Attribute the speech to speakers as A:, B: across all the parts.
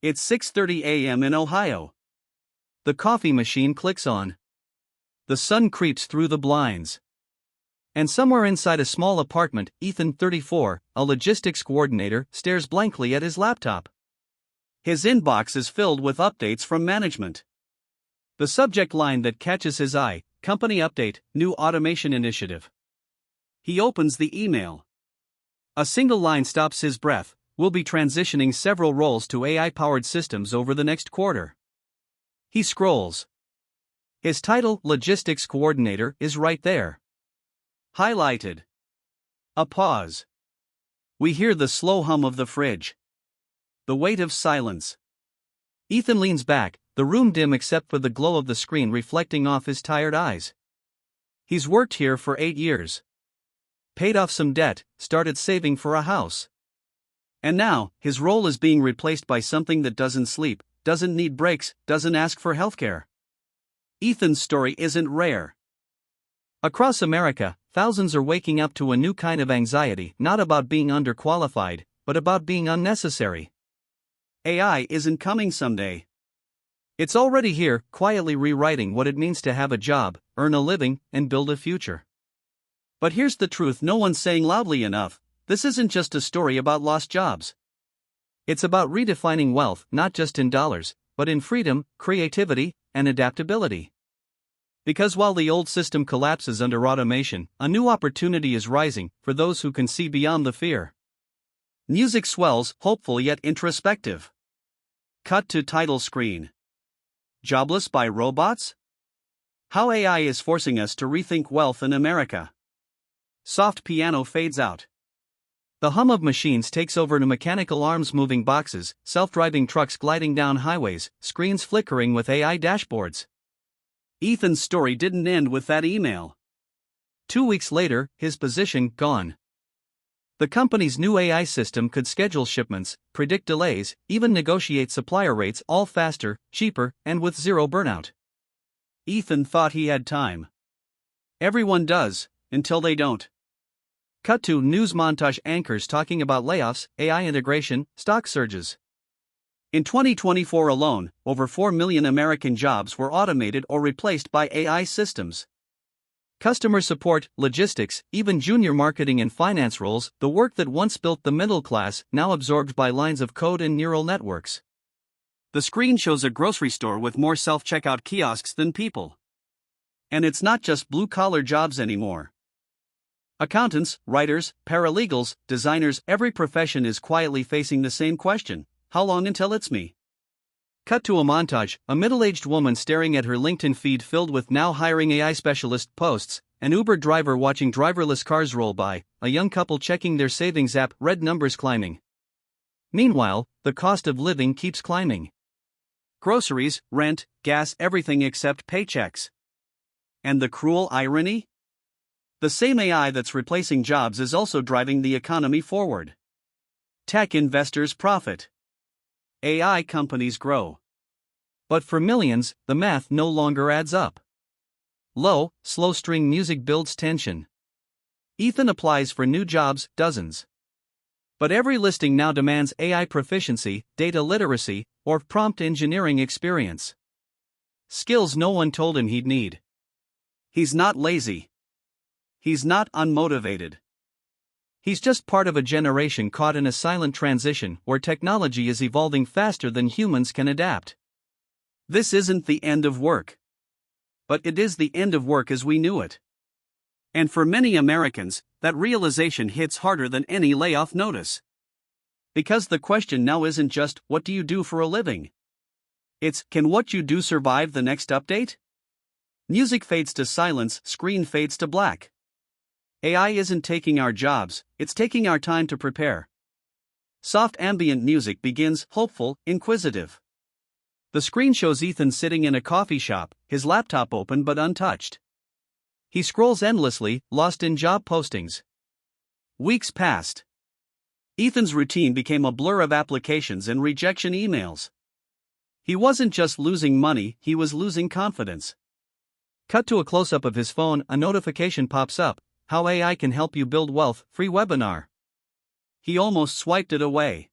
A: It's 6:30 a.m. in Ohio. The coffee machine clicks on. The sun creeps through the blinds. And somewhere inside a small apartment, Ethan, 34, a logistics coordinator, stares blankly at his laptop. His inbox is filled with updates from management. The subject line that catches his eye: company update, new automation initiative. He opens the email. A single line stops his breath: we'll be transitioning several roles to AI-powered systems over the next quarter. He scrolls. His title, Logistics Coordinator, is right there. Highlighted. A pause. We hear the slow hum of the fridge. The weight of silence. Ethan leans back, the room dim except for the glow of the screen reflecting off his tired eyes. He's worked here for 8 years. Paid off some debt, started saving for a house. And now, his role is being replaced by something that doesn't sleep, doesn't need breaks, doesn't ask for healthcare. Ethan's story isn't rare. Across America, thousands are waking up to a new kind of anxiety, not about being underqualified, but about being unnecessary. AI isn't coming someday. It's already here, quietly rewriting what it means to have a job, earn a living, and build a future. But here's the truth no one's saying loudly enough: this isn't just a story about lost jobs. It's about redefining wealth, not just in dollars, but in freedom, creativity, and adaptability. Because while the old system collapses under automation, a new opportunity is rising for those who can see beyond the fear. Music swells, hopeful yet introspective. Cut to title screen. Jobless by robots? How AI is forcing us to rethink wealth in America. Soft piano fades out. The hum of machines takes over to mechanical arms moving boxes, self-driving trucks gliding down highways, screens flickering with AI dashboards. Ethan's story didn't end with that email. 2 weeks later, his position gone. The company's new AI system could schedule shipments, predict delays, even negotiate supplier rates, all faster, cheaper, and with zero burnout. Ethan thought he had time. Everyone does, until they don't. Cut to news montage anchors talking about layoffs, AI integration, stock surges. In 2024 alone, over 4 million American jobs were automated or replaced by AI systems. Customer support, logistics, even junior marketing and finance roles, the work that once built the middle class, now absorbed by lines of code and neural networks. The screen shows a grocery store with more self-checkout kiosks than people. And it's not just blue-collar jobs anymore. Accountants, writers, paralegals, designers, every profession is quietly facing the same question: how long until it's me? Cut to a montage, a middle-aged woman staring at her LinkedIn feed filled with now hiring AI specialist posts, an Uber driver watching driverless cars roll by, a young couple checking their savings app, red numbers climbing. Meanwhile, the cost of living keeps climbing. Groceries, rent, gas, everything except paychecks. And the cruel irony? The same AI that's replacing jobs is also driving the economy forward. Tech investors profit. AI companies grow. But for millions, the math no longer adds up. Low, slow string music builds tension. Ethan applies for new jobs, dozens. But every listing now demands AI proficiency, data literacy, or prompt engineering experience. Skills no one told him he'd need. He's not lazy. He's not unmotivated. He's just part of a generation caught in a silent transition where technology is evolving faster than humans can adapt. This isn't the end of work. But it is the end of work as we knew it. And for many Americans, that realization hits harder than any layoff notice. Because the question now isn't just, what do you do for a living? It's, can what you do survive the next update? Music fades to silence, screen fades to black. AI isn't taking our jobs, it's taking our time to prepare. Soft ambient music begins, hopeful, inquisitive. The screen shows Ethan sitting in a coffee shop, his laptop open but untouched. He scrolls endlessly, lost in job postings. Weeks passed. Ethan's routine became a blur of applications and rejection emails. He wasn't just losing money, he was losing confidence. Cut to a close-up of his phone, a notification pops up: how AI can help you build wealth, free webinar. He almost swiped it away.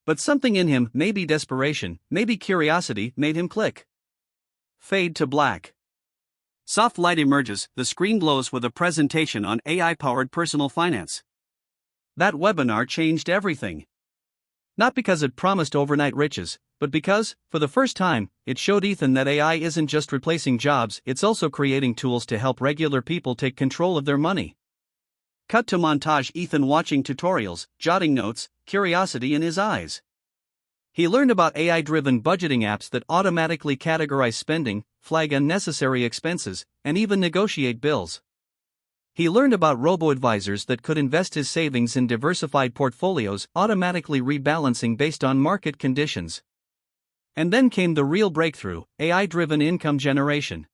A: But something in him, maybe desperation, maybe curiosity, made him click. Fade to black. Soft light emerges, the screen glows with a presentation on AI-powered personal finance. That webinar changed everything. Not because it promised overnight riches, but because, for the first time, it showed Ethan that AI isn't just replacing jobs, it's also creating tools to help regular people take control of their money. Cut to montage: Ethan watching tutorials, jotting notes, curiosity in his eyes. He learned about AI-driven budgeting apps that automatically categorize spending, flag unnecessary expenses, and even negotiate bills. He learned about robo-advisors that could invest his savings in diversified portfolios, automatically rebalancing based on market conditions. And then came the real breakthrough: AI-driven income generation.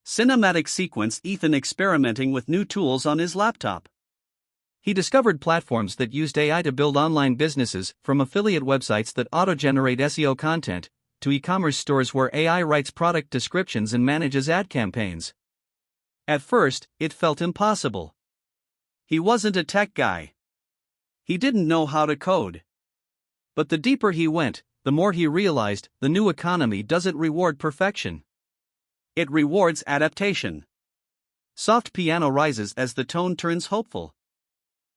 A: Cinematic sequence: Ethan experimenting with new tools on his laptop. He discovered platforms that used AI to build online businesses, from affiliate websites that auto-generate SEO content, to e-commerce stores where AI writes product descriptions and manages ad campaigns. At first, it felt impossible. He wasn't a tech guy. He didn't know how to code. But the deeper he went, the more he realized the new economy doesn't reward perfection. It rewards adaptation. Soft piano rises as the tone turns hopeful.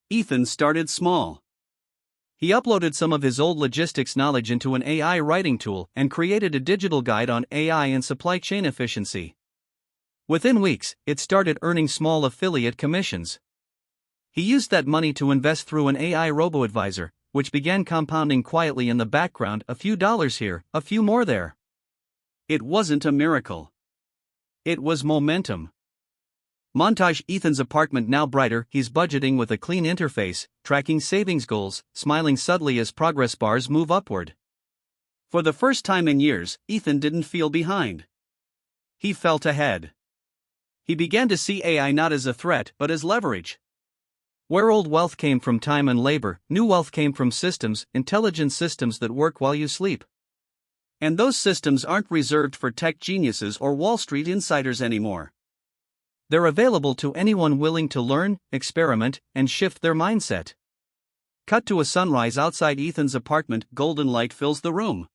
A: Ethan started small. He uploaded some of his old logistics knowledge into an AI writing tool and created a digital guide on AI and supply chain efficiency. Within weeks, it started earning small affiliate commissions. He used that money to invest through an AI robo-advisor, which began compounding quietly in the background, a few dollars here, a few more there. It wasn't a miracle. It was momentum. Montage: Ethan's apartment now brighter, he's budgeting with a clean interface, tracking savings goals, smiling subtly as progress bars move upward. For the first time in years, Ethan didn't feel behind. He felt ahead. He began to see AI not as a threat but as leverage. Where old wealth came from time and labor, new wealth came from systems, intelligent systems that work while you sleep. And those systems aren't reserved for tech geniuses or Wall Street insiders anymore. They're available to anyone willing to learn, experiment, and shift their mindset. Cut to a sunrise outside Ethan's apartment, golden light fills the room.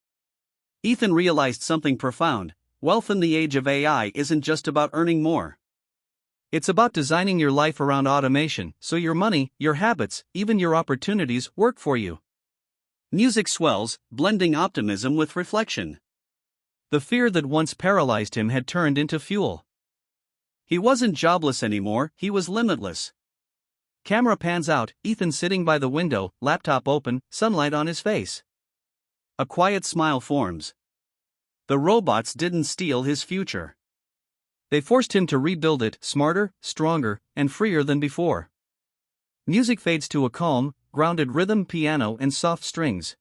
A: Ethan realized something profound: wealth in the age of AI isn't just about earning more. It's about designing your life around automation, so your money, your habits, even your opportunities work for you. Music swells, blending optimism with reflection. The fear that once paralyzed him had turned into fuel. He wasn't jobless anymore, he was limitless. Camera pans out, Ethan sitting by the window, laptop open, sunlight on his face. A quiet smile forms. The robots didn't steal his future. They forced him to rebuild it, smarter, stronger, and freer than before. Music fades to a calm, grounded rhythm, piano and soft strings.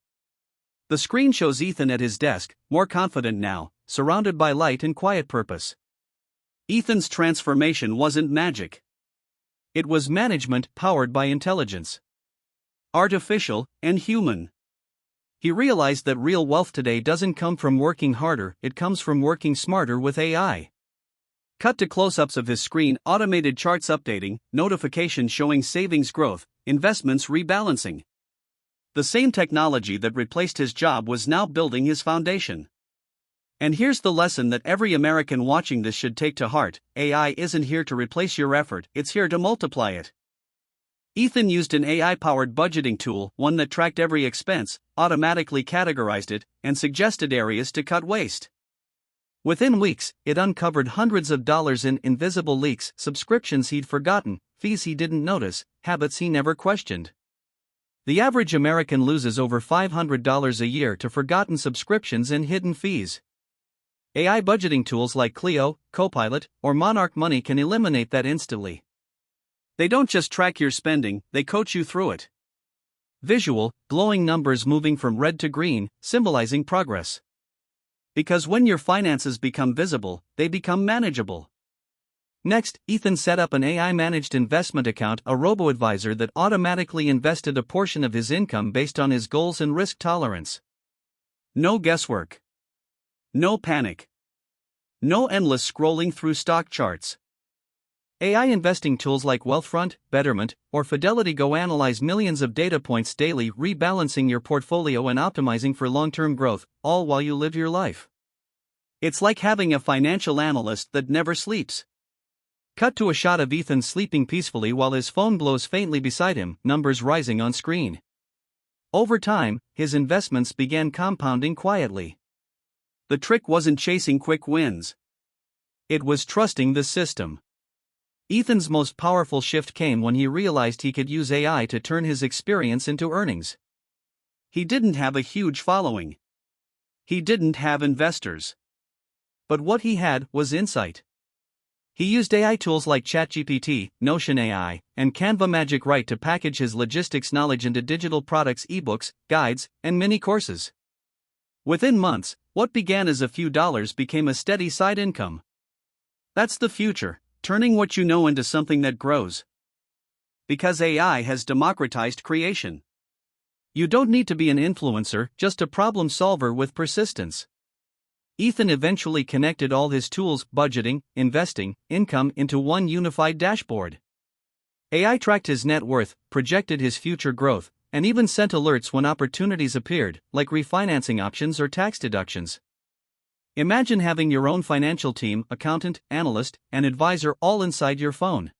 A: The screen shows Ethan at his desk, more confident now, surrounded by light and quiet purpose. Ethan's transformation wasn't magic. It was management powered by intelligence. Artificial and human. He realized that real wealth today doesn't come from working harder, it comes from working smarter with AI. Cut to close-ups of his screen, automated charts updating, notifications showing savings growth, investments rebalancing. The same technology that replaced his job was now building his foundation. And here's the lesson that every American watching this should take to heart: AI isn't here to replace your effort, it's here to multiply it. Ethan used an AI-powered budgeting tool, one that tracked every expense, automatically categorized it, and suggested areas to cut waste. Within weeks, it uncovered hundreds of dollars in invisible leaks, subscriptions he'd forgotten, fees he didn't notice, habits he never questioned. The average American loses over $500 a year to forgotten subscriptions and hidden fees. AI budgeting tools like Clio, Copilot, or Monarch Money can eliminate that instantly. They don't just track your spending, they coach you through it. Visual, glowing numbers moving from red to green, symbolizing progress. Because when your finances become visible, they become manageable. Next, Ethan set up an AI-managed investment account, a robo-advisor that automatically invested a portion of his income based on his goals and risk tolerance. No guesswork. No panic. No endless scrolling through stock charts. AI investing tools like Wealthfront, Betterment, or Fidelity Go analyze millions of data points daily, rebalancing your portfolio and optimizing for long-term growth, all while you live your life. It's like having a financial analyst that never sleeps. Cut to a shot of Ethan sleeping peacefully while his phone glows faintly beside him, numbers rising on screen. Over time, his investments began compounding quietly. The trick wasn't chasing quick wins. It was trusting the system. Ethan's most powerful shift came when he realized he could use AI to turn his experience into earnings. He didn't have a huge following. He didn't have investors. But what he had was insight. He used AI tools like ChatGPT, Notion AI, and Canva Magic Write to package his logistics knowledge into digital products, ebooks, guides, and mini courses. Within months, what began as a few dollars became a steady side income. That's the future, turning what you know into something that grows. Because AI has democratized creation. You don't need to be an influencer, just a problem solver with persistence. Ethan eventually connected all his tools, budgeting, investing, income, into one unified dashboard. AI tracked his net worth, projected his future growth, and even sent alerts when opportunities appeared, like refinancing options or tax deductions. Imagine having your own financial team, accountant, analyst, and advisor all inside your phone.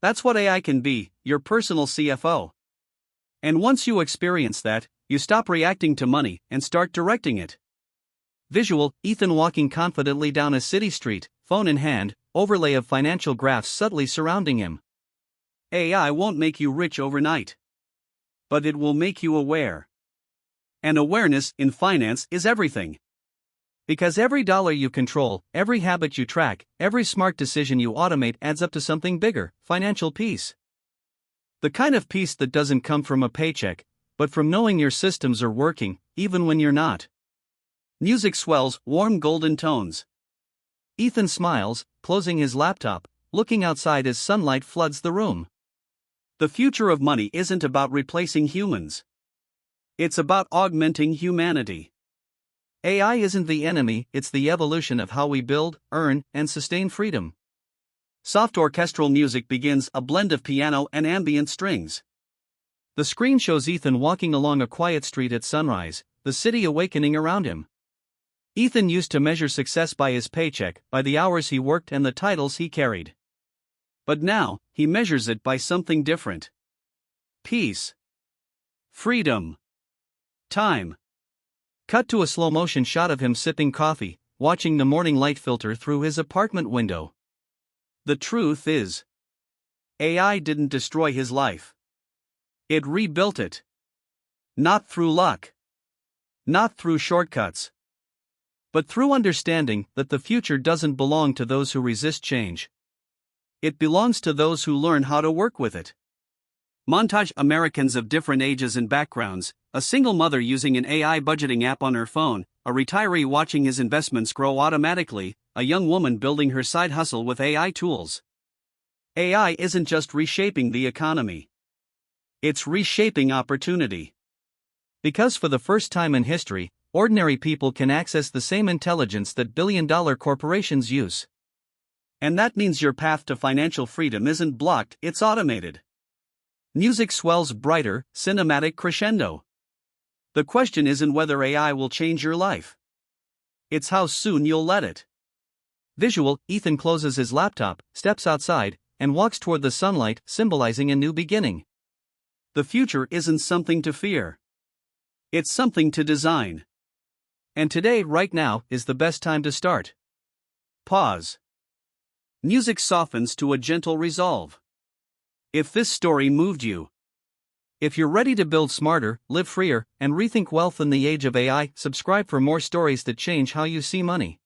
A: That's what AI can be, your personal CFO. And once you experience that, you stop reacting to money and start directing it. Visual, Ethan walking confidently down a city street, phone in hand, overlay of financial graphs subtly surrounding him. AI won't make you rich overnight. But it will make you aware. And awareness in finance is everything. Because every dollar you control, every habit you track, every smart decision you automate adds up to something bigger, financial peace. The kind of peace that doesn't come from a paycheck, but from knowing your systems are working, even when you're not. Music swells, warm golden tones. Ethan smiles, closing his laptop, looking outside as sunlight floods the room. The future of money isn't about replacing humans. It's about augmenting humanity. AI isn't the enemy, it's the evolution of how we build, earn, and sustain freedom. Soft orchestral music begins, a blend of piano and ambient strings. The screen shows Ethan walking along a quiet street at sunrise, the city awakening around him. Ethan used to measure success by his paycheck, by the hours he worked and the titles he carried. But now, he measures it by something different. Peace. Freedom. Time. Cut to a slow-motion shot of him sipping coffee, watching the morning light filter through his apartment window. The truth is, AI didn't destroy his life. It rebuilt it. Not through luck. Not through shortcuts. But through understanding that the future doesn't belong to those who resist change. It belongs to those who learn how to work with it. Montage Americans of different ages and backgrounds, a single mother using an AI budgeting app on her phone, a retiree watching his investments grow automatically, a young woman building her side hustle with AI tools. AI isn't just reshaping the economy. It's reshaping opportunity. Because for the first time in history, ordinary people can access the same intelligence that billion-dollar corporations use. And that means your path to financial freedom isn't blocked, it's automated. Music swells brighter, cinematic crescendo. The question isn't whether AI will change your life. It's how soon you'll let it. Visual, Ethan closes his laptop, steps outside, and walks toward the sunlight, symbolizing a new beginning. The future isn't something to fear. It's something to design. And today, right now, is the best time to start. Pause. Music softens to a gentle resolve. If this story moved you, if you're ready to build smarter, live freer, and rethink wealth in the age of AI, subscribe for more stories that change how you see money.